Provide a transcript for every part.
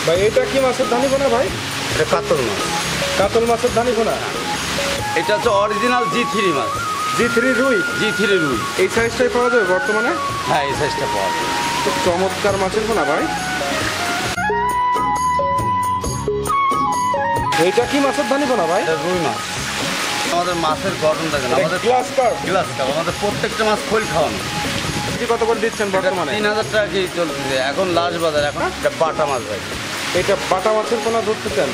ভাই এটা কি মাছের ধানি পোনা ভাই? এটা কাতল মাছ। কাতল মাছের ধানি পোনা। এটা হচ্ছে অরিজিনাল G3 মাছ। G3 রুই। G3 রুই। এই সাইজটাই পাওয়া যাবে বর্তমানে? হ্যাঁ, এই সাইজটা পাওয়া যাবে। খুব চমৎকার মাছের পোনা ভাই। এইটা কি মাছের ধানি পোনা ভাই? এটা রুই মাছ। আমাদের মাছের গঠন দেখেন, আমাদের গ্লাস কার্প। গ্লাস কাপ, আমাদের প্রত্যেকটা মাছ খোল খাওয়ানো। কত করে দিচ্ছেন বর্তমানে? 3000 টাকা কেজি চলতেছে এখন লাস্ট বাজার। এখন এটা বাটা মাছ ভাই। এটা বাটা মাছের পোনা ধরতে চান?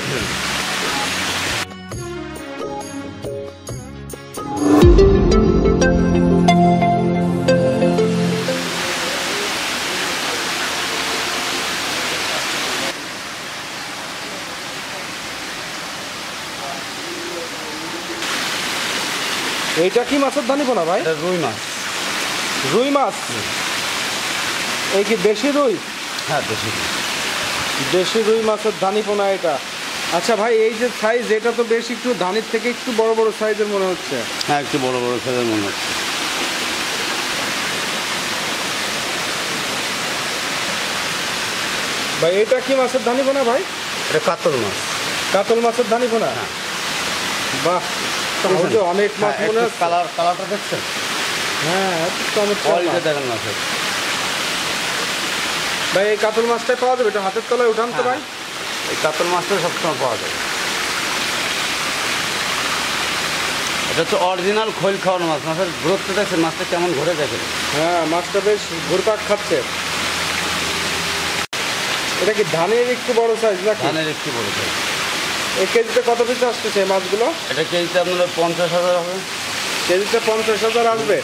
এইটা কি মাছের ধানি পোনা ভাই? এটা রুই মাছ। রুই মাছ। এই কি দেশি রুই? হ্যাঁ, দেশি। দেশি রুই মাছের ধানি পোনা এটা। আচ্ছা ভাই, এই যে সাইজ, এটা তো বেশ একটু ধানির থেকে একটু বড় বড় সাইজের মনে হচ্ছে। হ্যাঁ, একটু বড় বড় সাইজের মনে হচ্ছে। ভাই এটা কি মাছের ধানি পোনা ভাই? এটা কাতল মাছ। কাতল মাছের ধানি পোনা। বাহ, তাহলে অনেক মাছ মনে হচ্ছে। কালারটা দেখছেন? হ্যাঁ, চমৎকার কোয়ালিটি মাছ। দেখেন মাছের। ভাই এই কাতল মাছটাই পাওয়া যাবে? এটা হাতের তলায় উঠান তো ভাই। এই কাতল মাছটা সবসময় পাওয়া যাবে। এটা হচ্ছে অরিজিনাল খোল খাওয়ানো মাছ। মাছের গ্রোথটা দেখছেন, মাছটা কেমন ঘুরে দেখেন। হ্যাঁ, মাছটা বেশ ঘুরপাক খাচ্ছে। এটা কি ধানের একটু বড় সাইজ নাকি? ধানের একটু বড় সাইজ। এই কেজিতে কত পিস আসতেছে এই মাছগুলো? এটা কেজিতে আপনার 50,000 হবে। কেজিতে 50,000 আসবে।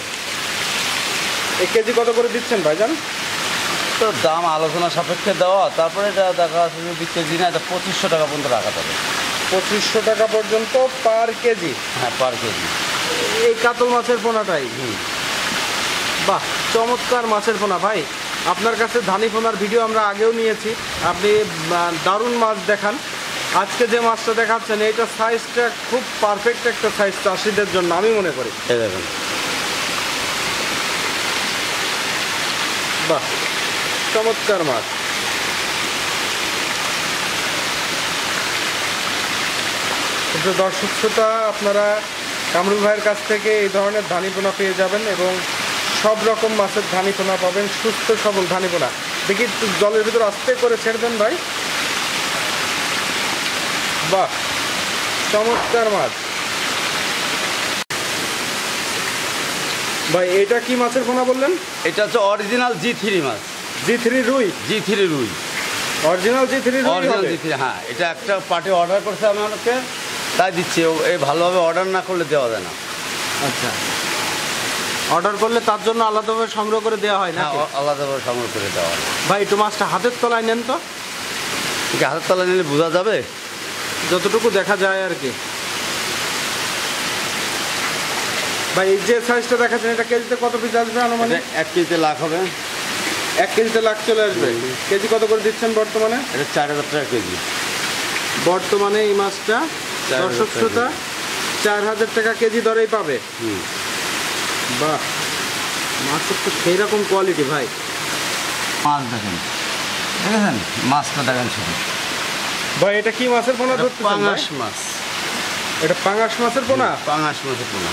এই কেজি কত করে দিচ্ছেন ভাইজান? তো দাম আলোচনা সাপেক্ষে দেওয়া, তারপরে এটা দেখা যাচ্ছে যদি কেজি না, এটা 2500 টাকা পর্যন্ত রাখা যাবে। 2500 টাকা পর্যন্ত পার কেজি? হ্যাঁ, পার কেজি। এই কাতল মাছের পোনাটাই? বাহ, চমৎকার মাছের পোনা ভাই। আপনার কাছে ধানি পোনার ভিডিও আমরা আগেও নিয়েছি, আপনি দারুণ মাছ দেখান। আজকে যে মাছটা দেখাচ্ছেন, এইটা সাইজটা খুব পারফেক্ট একটা সাইজ চাষিদের জন্য আমি মনে করি। এই দেখেন। বাহ, চমৎকার মাছ। কিন্তু দর্শক শ্রোতা, আপনারা কামরুল ভাইয়ের কাছ থেকে এই ধরনের ধানি পোনা পেয়ে যাবেন এবং সব রকম মাছের ধানি পোনা পাবেন, সুস্থ সবল ধানি পোনা। দেখি একটু জলের ভিতর আস্তে করে ছেড়ে দেন ভাই। বাহ, চমৎকার মাছ ভাই। এটা কি মাছের পোনা বললেন? এটা হচ্ছে অরিজিনাল G3 মাছ। G3 রুই। G3 রুই। অরিজিনাল G3 রুই অরিজিনাল হবে? G3। হ্যাঁ, এটা একটা পার্টি অর্ডার করছে আমাকে, তাই দিচ্ছি। এই ভালোভাবে অর্ডার না করলে দেওয়া যায় না। আচ্ছা, অর্ডার করলে তার জন্য আলাদাভাবে সংগ্রহ করে দেওয়া হয় না? হ্যাঁ, আলাদাভাবে সংগ্রহ করে দেওয়া হয়। ভাই একটু মাছটা হাতের তলায় নেন তো। ঠিক আছে, হাতের তলায় নিলে বোঝা যাবে যতটুকু দেখা যায় আর কি। ভাই এই যে সাইজটা দেখাচ্ছেন, এটা কেজিতে কত পিস আসবে আনুমানিক? 1 কেজিতে লাখ হবে। 1 কেজিতে লাখ চলে আসবে। কেজি কত করে দিচ্ছেন বর্তমানে? এটা 4000 টাকা কেজি বর্তমানে এই মাছটা দর্শক শ্রোতা 4000 টাকা কেজি দরেই পাবে। বাহ, মাছের তো সেই রকম কোয়ালিটি ভাই। মাছ দেখেন, দেখেছেন মাছটা দেখেন শুধু ভাই এটা কি মাছের পোনা ধরতে? পাঙাশ মাছ। এটা পাঙাশ মাছের পোনা? পাঙাশ মাছের পোনা।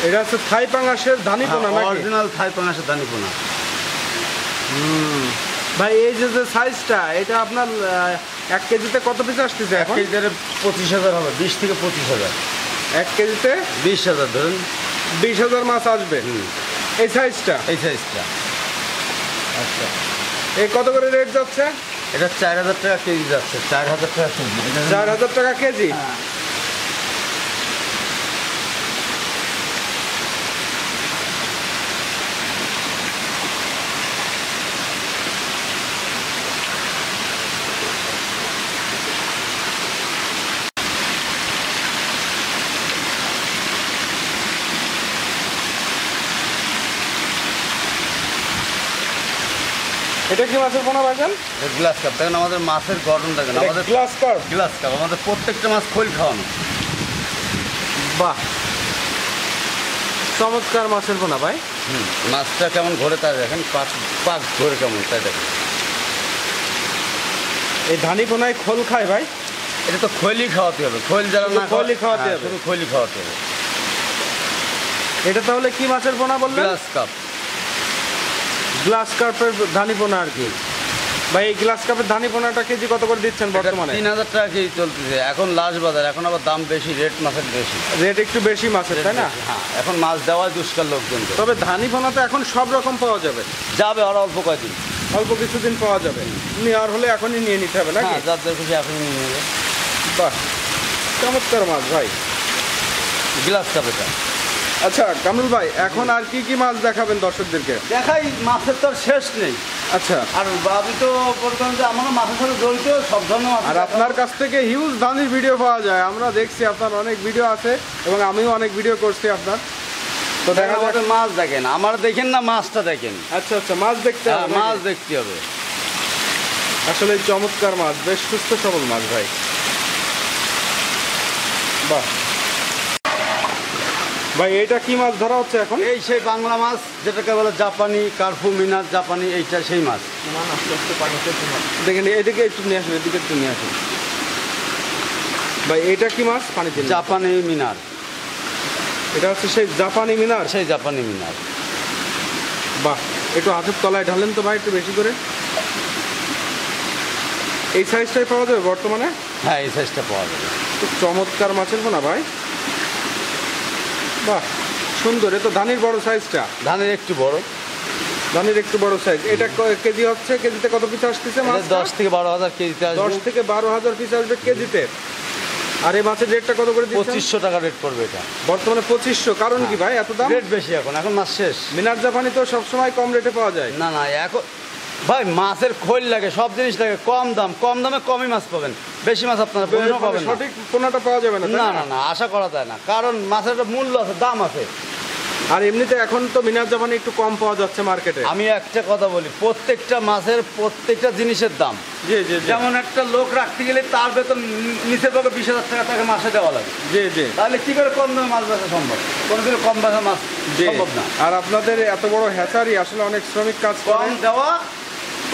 এটা হচ্ছে থাই পাঙাশের ধানি পোনা নাকি? অরিজিনাল থাই পাঙাশের ধানি পোনা। ভাই এই যে সাইজটা, এটা আপনার 1 কেজিতে কত পিস আসতেছে 1 এখন? কেজিতে 25,000 হবে। 20 থেকে 25,000। 1 কেজিতে 20,000 ধরুন। 20,000 মাছ আসবে এই সাইজটা? এই সাইজটা। আচ্ছা, এই কত করে রেট যাচ্ছে? এটা 4000 টাকা কেজি যাচ্ছে। 4000 টাকা কেজি। 4000 টাকা কেজি? এটা কি মাছের পোনা ভাইজান? গ্লাস কাপ দেখেন, আমাদের মাছের গঠন দেখেন। আমাদের গ্লাস কার্প। গ্লাস কাপ, আমাদের প্রত্যেকটা মাছ খোল খাওয়ানো। বাহ, চমৎকার মাছের পোনা ভাই। মাছটা কেমন ঘোরে তাই দেখেন, পাক ঘোরে কেমন তাই দেখেন। এই ধানি পোনায় খোল খায় ভাই? এটা তো খৈলি খাওয়াতে হবে, খৈল যারা শুধু না খৈলই খাওয়াতে হবে? শুধু খৈলি খাওয়াতে হবে। এটা তাহলে কি মাছের পোনা বললেন? Glass cup. গ্লাস কাপের ধানি পোনা আর কি। ভাই এই গ্লাস কাপের ধানি পোনাটা কেজি কত করে দিচ্ছেন বর্তমানে? 3000 টাকা কেজি চলতেছে এখন লাস্ট বাজার, এখন আবার দাম বেশি, রেট মাছের বেশি। রেট একটু বেশি মাছের, তাই না? হ্যাঁ, এখন মাছ দেওয়া দুষ্কার লোকজন। তবে ধানি পোনা তো এখন সব রকম পাওয়া যাবে। যাবে আর অল্প কয়দিন, অল্প কিছুদিন পাওয়া যাবে, নেওয়ার হলে এখনই নিয়ে নিতে হবে নাকি? হ্যাঁ, যাদের খুশি এখনই নিয়ে নেবে। বাহ, চমৎকার মাছ ভাই। গ্লাস কাপ এটা। আচ্ছা কামরুল ভাই, এখন আর কি কি মাছ দেখাবেন দর্শকদেরকে? দেখাই, মাছের তো আর শেষ নেই। আচ্ছা, আর আমি তো বলতাম যে আমার মাছের সাথে জড়িত সব ধরনের মাছ। আর আপনার কাছ থেকে হিউজ ধানির ভিডিও পাওয়া যায়, আমরা দেখছি আপনার অনেক ভিডিও আছে এবং আমিও অনেক ভিডিও করছি আপনার। তো দেখা যাক। আমাদের মাছ দেখেন, আমার দেখেন না, মাছটা দেখেন। আচ্ছা আচ্ছা, মাছ দেখতে হবে নাকি? মাছ দেখতে হবে। আসলে চমৎকার মাছ, বেশ সুস্থ সবল মাছ ভাই। বাহ ভাই, এটা কি মাছ ধরা হচ্ছে এখন? এই সেই বাংলা মাছ যেটাকে বলে জাপানি কার্পু মিনার, জাপানি, এইটা সেই মাছ। দেখেন এদিকে একটু নিয়ে আসুন, এদিকে একটু নিয়ে আসুন ভাই। এটা কি মাছ? পানিতে জাপানি মিনার। এটা হচ্ছে সেই জাপানি মিনার। সেই জাপানি মিনার। বাহ, একটু হাতের তলায় ঢালেন তো ভাই, একটু বেশি করে। এই সাইজটাই পাওয়া যাবে বর্তমানে? হ্যাঁ, এই সাইজটা পাওয়া যাবে। খুব চমৎকার মাছের পোনা ভাই। বাহ, সুন্দর। এ তো ধানির বড় সাইজটা। ধানের একটু বড়। ধানের একটু বড় সাইজ। এটা কেজি হচ্ছে, কেজিতে কত পিস আসতেছে মাছ? 10 থেকে 12,000 কেজিতে আসবে। 10 থেকে 12,000 পিস আসবে কেজিতে। আর এই মাছের রেটটা কত করে দিচ্ছেন? 2500 টাকা রেট পড়বে এটা বর্তমানে 2500। কারণ কি ভাই এত দাম? রেট বেশি এখন, এখন মাছ শেষ। মিনার জাপানি তো সবসময় কম রেটে পাওয়া যায়। না না, এখন ভাই মাছের খৈল লাগে, সব জিনিস লাগে, কম দাম, কম দামে কমই মাছ পাবেন, বেশি মাছ আপনারা পরিমাণ পাবেন না। সঠিক পোনাটা পাওয়া যাবে না, তাই না না না, আশা করা যায় না, কারণ মাছের একটা মূল্য আছে, দাম আছে। আর এমনিতে এখন তো মিনার জাপানি একটু কম পাওয়া যাচ্ছে মার্কেটে। আমি একটা কথা বলি, প্রত্যেকটা মাছের প্রত্যেকটা জিনিসের দাম। জি জি, যেমন একটা লোক রাখতে গেলে তার বেতন নিচের পক্ষে 20,000 টাকা তাকে মাসে দেওয়া লাগে। জি জি। তাহলে কি করে কম দামে মাছ বেচা সম্ভব? কোনোদিনও কম দামে মাছ সম্ভব না। আর আপনাদের এত বড় হ্যাচারি, আসলে অনেক শ্রমিক কাজ করে। কম দেওয়া,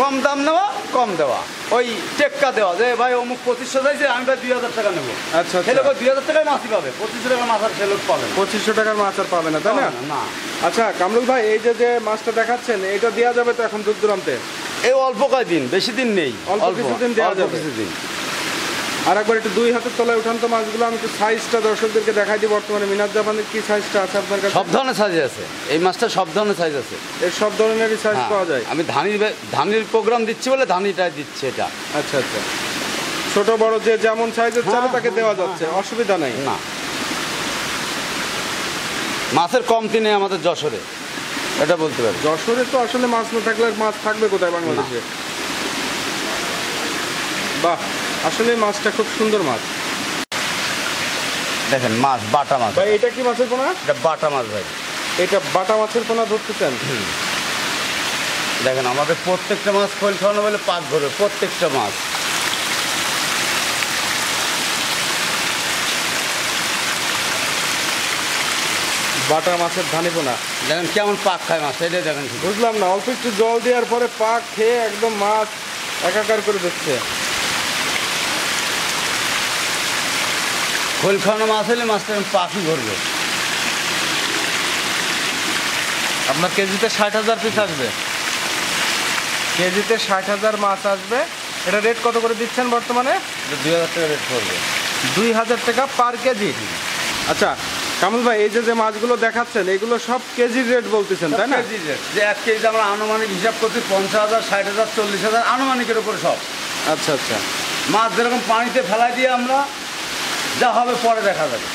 কম দাম নেওয়া, কম দেওয়া, ওই টেক্কা দেওয়া যে ভাই অমুক 2500 চাইছে, আমি ভাই 2000 টাকা নেবো। আচ্ছা সে লোক আচ্ছা, 2000 টাকায় মাছই পাবে, 2500 টাকার মাছ আর সে লোক পাবে না। 2500 টাকার মাছ আর পাবে না, তাই না? না। আচ্ছা কামরুল ভাই, এই যে যে মাছটা দেখাচ্ছেন, এটা দেওয়া যাবে তো এখন দূর দূরান্তে? এই অল্প কয়দিন, বেশি দিন নেই, অল্প কিছুদিন দেওয়া অল্প যাবে। কিছুদিন। আর একবার একটু দুই হাতের তলায় উঠান তো মাছগুলো, আমি একটু সাইজটা দর্শকদেরকে দেখাই দিই। বর্তমানে মিনার জাপানের কি সাইজটা আছে আপনার কাছে? সব ধরনের সাইজ আছে, এই মাছটা সব ধরনের সাইজ আছে। এর সব ধরনেরই সাইজ হ্যাঁ, পাওয়া যায়। আমি ধানির প্রোগ্রাম দিচ্ছি বলে ধানিটাই দিচ্ছি এটা। আচ্ছা আচ্ছা, ছোট বড় যে যেমন সাইজের চাবে তাকে দেওয়া যাচ্ছে, অসুবিধা নাই। না, মাছের কমতি নেই আমাদের যশোরে, এটা বলতে পারি। যশোরে তো আসলে মাছ না থাকলে আর মাছ থাকবে কোথায় বাংলাদেশে? বাহ, আসলে মাছটা খুব সুন্দর মাছ দেখেন মাছ, বাটা মাছ। ভাই। এটা কি মাছের পোনা? এটা বাটা মাছ ভাই। এটা বাটা মাছের পোনা ধরতেছেন? দেখেন আমাদের প্রত্যেকটা মাছ খোল খাওয়ানো বলে পাক ধরে, প্রত্যেকটা মাছ। বাটা মাছের ধানি পোনা দেখেন কেমন পাক খায় মাছ, এটাই দেখেন শুধু। বুঝলাম না, অল্প একটু জল দেওয়ার পরে পাক খেয়ে একদম মাছ একাকার করে দিচ্ছে। খোল খাওয়ানো মাছ হলে মাছটা পাখি ধরবে। আপনার কেজিতে 60,000 পিস আসবে, কেজিতে 60,000 মাছ আসবে। এটা রেট কত করে দিচ্ছেন বর্তমানে? 2000 টাকা রেট পড়বে। 2000 টাকা পার কেজি। আচ্ছা কামরুল ভাই, এই যে যে মাছগুলো দেখাচ্ছেন এগুলো সব কেজির রেট বলতেছেন, তাই না? কেজির রেট, যে 1 কেজিতে আমরা আনুমানিক হিসাব করছি 50,000, 60,000, 40,000 আনুমানিকের উপরে সব। আচ্ছা আচ্ছা, মাছ যেরকম পানিতে ফেলাই দিয়ে আমরা যা হবে পরে দেখা যাবে,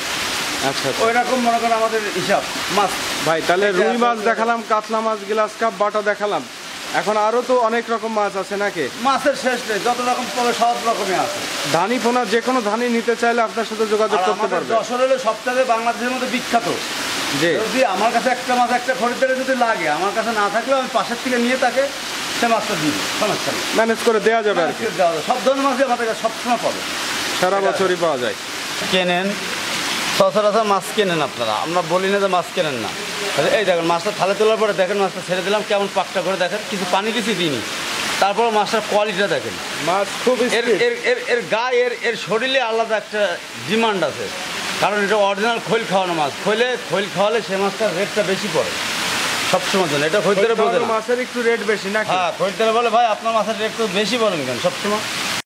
আচ্ছা ওই রকম মনে করেন আমাদের হিসাব মাছ। ভাই। তাহলে রুই মাছ দেখালাম, কাতলা মাছ, গ্লাস কাপ, বাটা দেখালাম, এখন আরো তো অনেক রকম মাছ আছে নাকি? মাছের শেষ নেই, যত রকম পরে সব রকমই আছে। ধানি পোনা যে কোনো ধানি নিতে চাইলে আপনার সাথে যোগাযোগ আর করতে আমাদের পারবে। যশোর হলো সপ্তাহে বাংলাদেশের মধ্যে বিখ্যাত। জি, যদি আমার কাছে একটা মাছ একটা খরিদ্দারে যদি লাগে, আমার কাছে না থাকলেও আমি পাশের থেকে নিয়ে তাকে সে মাছটা দিই, সমস্যা নেই, ম্যানেজ করে দেওয়া যাবে আর কি। দেওয়া যায়। সব ধরনের মাছই আমাদের কাছে সবসময় পাবে, সারা বছরই পাওয়া যায়। কেনেন সচরাচর মাছ কেনেন আপনারা, আমরা বলি না যে মাছ কেনেন না। এই দেখেন মাছটা থালে তোলার পরে দেখেন মাছটা ছেড়ে দিলাম, কেমন পাকটা করে দেখেন, কিছু পানি কিছু দিইনি, তারপর মাছটার কোয়ালিটিটা দেখেন, মাছ খুব এর এর এর এর গায়ে এর শরীরে আলাদা একটা ডিমান্ড আছে, কারণ এটা অরিজিনাল খৈল খাওয়ানো মাছ। খৈল খাওয়ালে সে মাছটার রেটটা বেশি পড়ে সবসময় জন্য। এটা খৈলদারে বোঝে না। মাছের একটু রেট বেশি নাকি? হ্যাঁ, খৈলদারে বলে ভাই আপনার মাছের রেট তো বেশি বলেন কেন সবসময়।